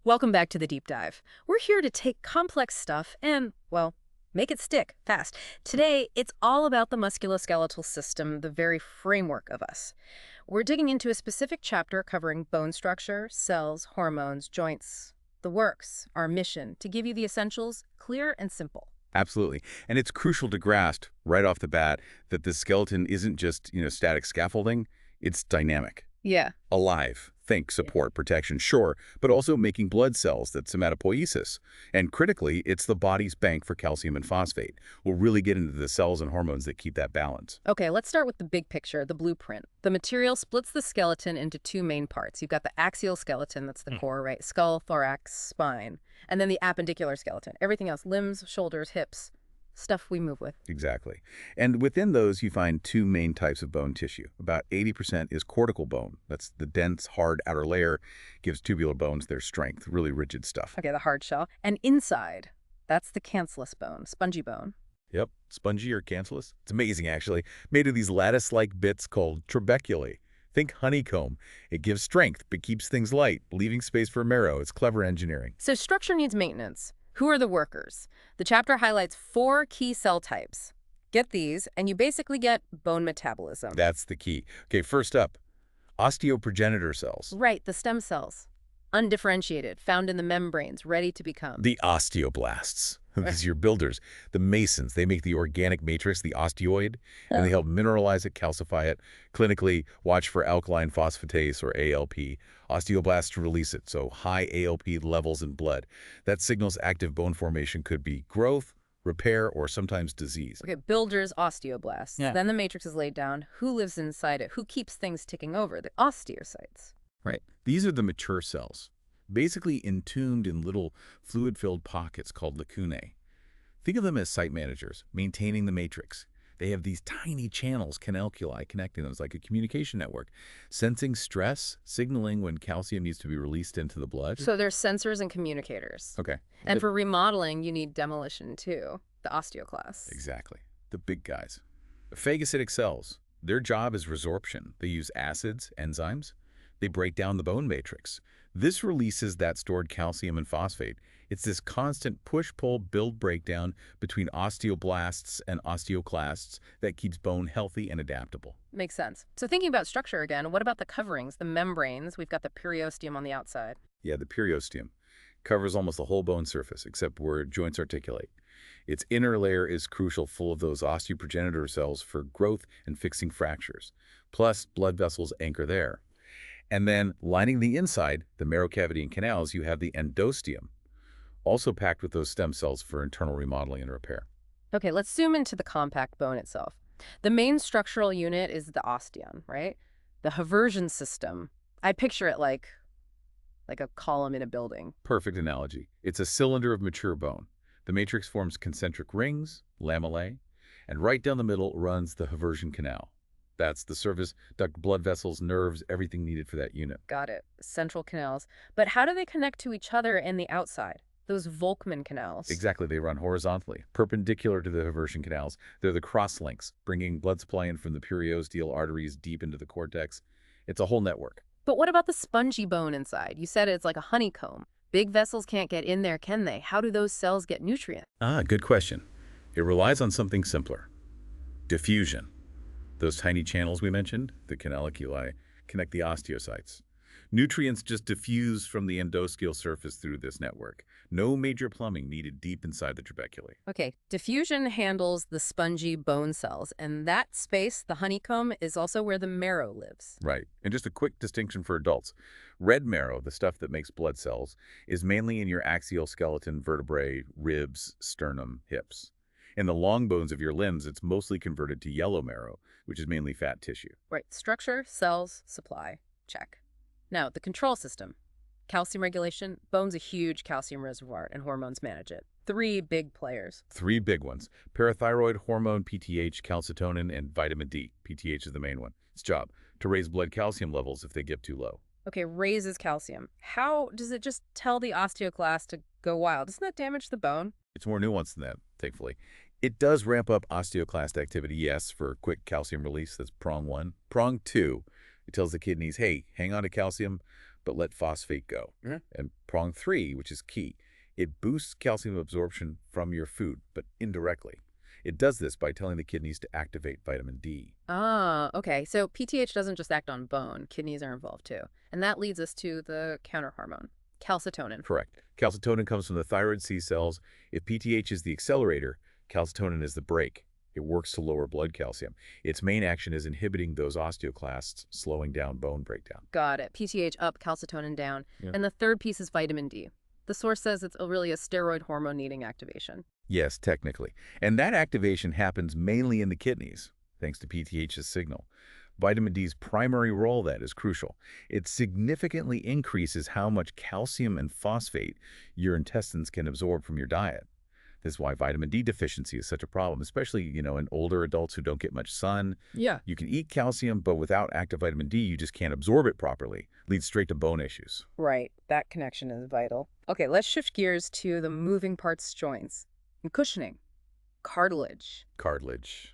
Welcome back to the deep dive. We're here to take complex stuff and, well, make it stick fast. Today, it's all about the musculoskeletal system, the very framework of us. We're digging into a specific chapter covering bone structure, cells, hormones, joints, the works, our mission, to give you the essentials clear and simple. Absolutely. And it's crucial to grasp right off the bat that the skeleton isn't just, static scaffolding, it's dynamic, Yeah. alive. Think support, protection, sure, but also making blood cells, that's hematopoiesis. And critically, it's the body's bank for calcium and phosphate. We'll really get into the cells and hormones that keep that balance. Okay, let's start with the big picture, the blueprint. The material splits the skeleton into two main parts. You've got the axial skeleton, that's the core, right? Skull, thorax, spine. And then the appendicular skeleton. Everything else, limbs, shoulders, hips, stuff we move with. Exactly. And within those, you find two main types of bone tissue. About 80% is cortical bone. That's the dense, hard outer layer, gives tubular bones their strength, really rigid stuff. Okay, the hard shell. And inside, that's the cancellous bone, spongy bone. Yep, spongy or cancellous. It's amazing, actually. Made of these lattice-like bits called trabeculae. Think honeycomb. It gives strength, but keeps things light, leaving space for marrow. It's clever engineering. So structure needs maintenance. Who are the workers? The chapter highlights 4 key cell types. Get these, and you basically get bone metabolism. That's the key. Okay, first up, osteoprogenitor cells. Right, the stem cells. Undifferentiated, found in the membranes, ready to become. The osteoblasts. These are your builders. The masons, they make the organic matrix, the osteoid, and they help mineralize it, calcify it. Clinically, watch for alkaline phosphatase, or ALP. Osteoblasts to release it, so high ALP levels in blood. That signals active bone formation could be growth, repair, or sometimes disease. Okay, builders, osteoblasts. Yeah. Then the matrix is laid down. Who lives inside it? Who keeps things ticking over? The osteocytes. Right. These are the mature cells, basically entombed in little fluid-filled pockets called lacunae. Think of them as site managers, maintaining the matrix. They have these tiny channels, cancellous, connecting them. It's like a communication network, sensing stress, signaling when calcium needs to be released into the blood. So there's sensors and communicators. Okay. And for remodeling, you need demolition too, the osteoclasts. Exactly. The big guys. Phagocytic cells. Their job is resorption. They use acids, enzymes. They break down the bone matrix. This releases that stored calcium and phosphate. It's this constant push-pull build-breakdown between osteoblasts and osteoclasts that keeps bone healthy and adaptable. Makes sense. So thinking about structure again, what about the coverings, the membranes? We've got the periosteum on the outside. Yeah, the periosteum covers almost the whole bone surface except where joints articulate. Its inner layer is crucial, full of those osteoprogenitor cells for growth and fixing fractures. Plus, blood vessels anchor there. And then, lining the inside, the marrow cavity and canals, you have the endosteum, also packed with those stem cells for internal remodeling and repair. Okay, let's zoom into the compact bone itself. The main structural unit is the osteon, right? The Haversian system. I picture it like a column in a building. Perfect analogy. It's a cylinder of mature bone. The matrix forms concentric rings, lamellae, and right down the middle runs the Haversian canal. That's the surface duct, blood vessels, nerves, everything needed for that unit. Got it. Central canals. But how do they connect to each other in the outside? Those Volkmann canals. Exactly. They run horizontally, perpendicular to the Haversian canals. They're the cross-links, bringing blood supply in from the periosteal arteries deep into the cortex. It's a whole network. But what about the spongy bone inside? You said it's like a honeycomb. Big vessels can't get in there, can they? How do those cells get nutrients? Good question. It relies on something simpler. Diffusion. Those tiny channels we mentioned, the canalculi, connect the osteocytes. Nutrients just diffuse from the endosteal surface through this network. No major plumbing needed deep inside the trabeculae. Okay, diffusion handles the spongy bone cells, and that space, the honeycomb, is also where the marrow lives. Right. And just a quick distinction for adults. Red marrow, the stuff that makes blood cells, is mainly in your axial skeleton, vertebrae, ribs, sternum, hips. In the long bones of your limbs, it's mostly converted to yellow marrow, which is mainly fat tissue. Right, structure, cells, supply. Check. Now, the control system. Calcium regulation. Bone's a huge calcium reservoir, and hormones manage it. 3 big players. 3 big ones. Parathyroid hormone, PTH, calcitonin, and vitamin D. PTH is the main one. Its job, to raise blood calcium levels if they get too low. Okay, raises calcium. How does it just tell the osteoclast to go wild? Doesn't that damage the bone? It's more nuanced than that, thankfully. It does ramp up osteoclast activity, yes, for quick calcium release. That's prong 1. Prong 2, it tells the kidneys, hey, hang on to calcium, but let phosphate go. Mhm. And prong 3, which is key, it boosts calcium absorption from your food, but indirectly. It does this by telling the kidneys to activate vitamin D. Ah, okay. So PTH doesn't just act on bone. Kidneys are involved too. And that leads us to the counter hormone, calcitonin. Correct. Calcitonin comes from the thyroid C cells. If PTH is the accelerator, calcitonin is the brake. It works to lower blood calcium. Its main action is inhibiting those osteoclasts, slowing down bone breakdown. Got it. PTH up, calcitonin down. Yeah. And the third piece is vitamin D. The source says it's really a steroid hormone-needing activation. Yes, technically. And that activation happens mainly in the kidneys, thanks to PTH's signal. Vitamin D's primary role, that is crucial. It significantly increases how much calcium and phosphate your intestines can absorb from your diet. This is why vitamin D deficiency is such a problem, especially, in older adults who don't get much sun. Yeah. You can eat calcium, but without active vitamin D, you just can't absorb it properly. Leads straight to bone issues. Right. That connection is vital. Okay, let's shift gears to the moving parts joints and cushioning. Cartilage. Cartilage.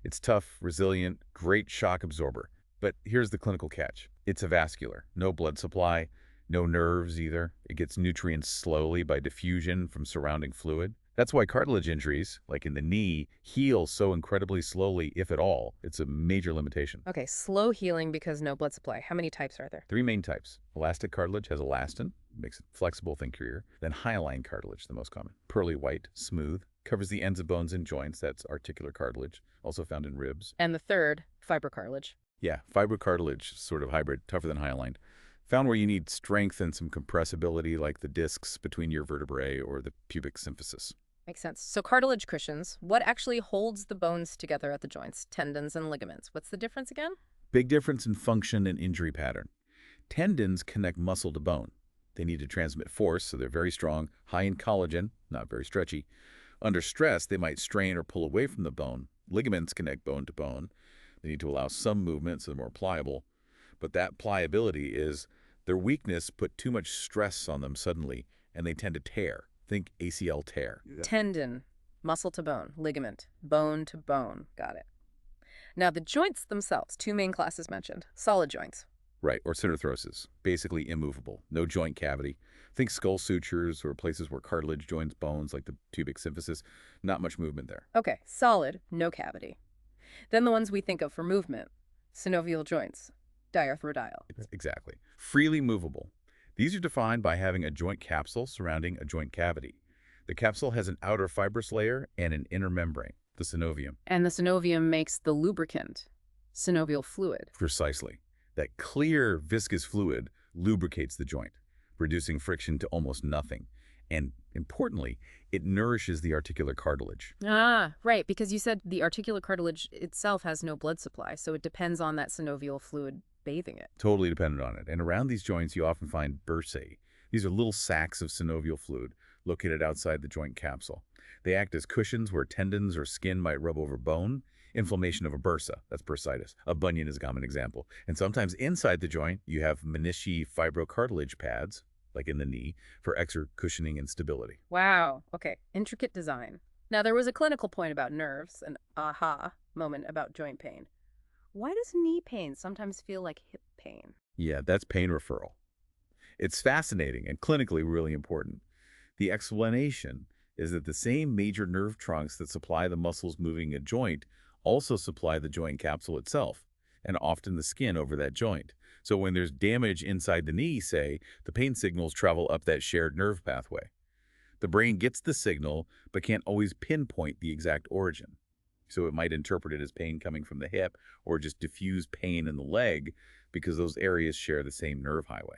It's tough, resilient, great shock absorber. But here's the clinical catch. It's avascular. No blood supply, no nerves either. It gets nutrients slowly by diffusion from surrounding fluid. That's why cartilage injuries, like in the knee, heal so incredibly slowly, if at all. It's a major limitation. Okay, slow healing because no blood supply. How many types are there? 3 main types. Elastic cartilage has elastin, makes it flexible, think career. Then hyaline cartilage, the most common. Pearly white, smooth, covers the ends of bones and joints. That's articular cartilage, also found in ribs. And the third, fibrocartilage. Yeah, fibrocartilage, sort of hybrid, tougher than hyaline. Found where you need strength and some compressibility, like the discs between your vertebrae or the pubic symphysis. Makes sense. So cartilage cushions, what actually holds the bones together at the joints? Tendons and ligaments. What's the difference again? Big difference in function and injury pattern. Tendons connect muscle to bone. They need to transmit force, so they're very strong, high in collagen, not very stretchy. Under stress, they might strain or pull away from the bone. Ligaments connect bone to bone. They need to allow some movement, so they're more pliable. But that pliability is their weakness put too much stress on them suddenly, and they tend to tear. Think ACL tear. Tendon, muscle to bone, ligament, bone to bone. Got it. Now the joints themselves, 2 main classes mentioned. Solid joints. Right, or synarthrosis, basically immovable, no joint cavity. Think skull sutures or places where cartilage joins bones like the pubic symphysis. Not much movement there. Okay, solid, no cavity. Then the ones we think of for movement. Synovial joints, diarthrodial. Exactly. Freely movable. These are defined by having a joint capsule surrounding a joint cavity. The capsule has an outer fibrous layer and an inner membrane, the synovium. And the synovium makes the lubricant, synovial fluid. Precisely. That clear, viscous fluid lubricates the joint, reducing friction to almost nothing. And importantly, it nourishes the articular cartilage. Ah, right, because you said the articular cartilage itself has no blood supply, so it depends on that synovial fluid bathing it. Totally dependent on it. And around these joints, you often find bursae. These are little sacs of synovial fluid located outside the joint capsule. They act as cushions where tendons or skin might rub over bone. Inflammation of a bursa, that's bursitis. A bunion is a common example. And sometimes inside the joint, you have menisci fibrocartilage pads, like in the knee, for extra cushioning and stability. Wow, okay, intricate design. Now there was a clinical point about nerves, an aha moment about joint pain. Why does knee pain sometimes feel like hip pain? Yeah, that's pain referral. It's fascinating and clinically really important. The explanation is that the same major nerve trunks that supply the muscles moving a joint also supply the joint capsule itself, and often the skin over that joint. So when there's damage inside the knee, say, the pain signals travel up that shared nerve pathway. The brain gets the signal, but can't always pinpoint the exact origin. So it might interpret it as pain coming from the hip or just diffuse pain in the leg because those areas share the same nerve highway.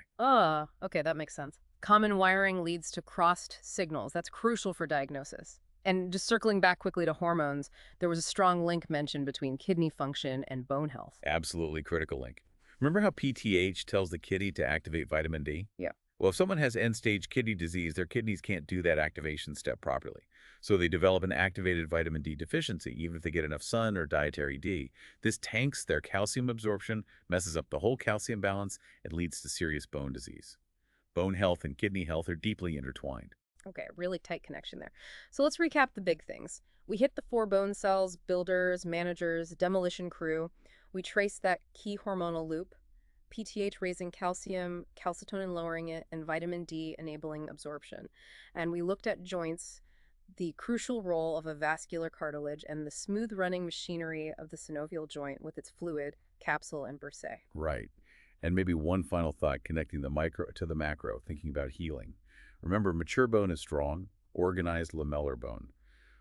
Okay, that makes sense. Common wiring leads to crossed signals. That's crucial for diagnosis. And just circling back quickly to hormones, there was a strong link mentioned between kidney function and bone health. Absolutely critical link. Remember how PTH tells the kidney to activate vitamin D? Yeah. Well, if someone has end-stage kidney disease, their kidneys can't do that activation step properly. So they develop an activated vitamin D deficiency, even if they get enough sun or dietary D. This tanks their calcium absorption, messes up the whole calcium balance, and leads to serious bone disease. Bone health and kidney health are deeply intertwined. Okay, really tight connection there. So let's recap the big things. We hit the 4 bone cells, builders, managers, demolition crew. We traced that key hormonal loop. PTH raising calcium, calcitonin lowering it, and vitamin D enabling absorption. And we looked at joints, the crucial role of a vascular cartilage, and the smooth running machinery of the synovial joint with its fluid, capsule, and bursae. Right. And maybe one final thought connecting the micro to the macro, thinking about healing. Remember, mature bone is strong, organized lamellar bone.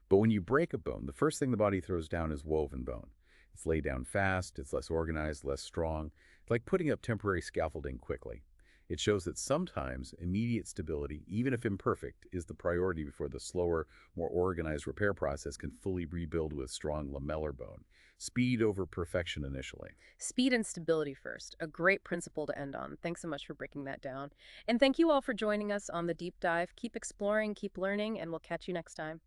But when you break a bone, the first thing the body throws down is woven bone. It's laid down fast, it's less organized, less strong. It's like putting up temporary scaffolding quickly. It shows that sometimes immediate stability, even if imperfect, is the priority before the slower, more organized repair process can fully rebuild with strong lamellar bone. Speed over perfection initially. Speed and stability first, a great principle to end on. Thanks so much for breaking that down. And thank you all for joining us on the deep dive. Keep exploring, keep learning, and we'll catch you next time.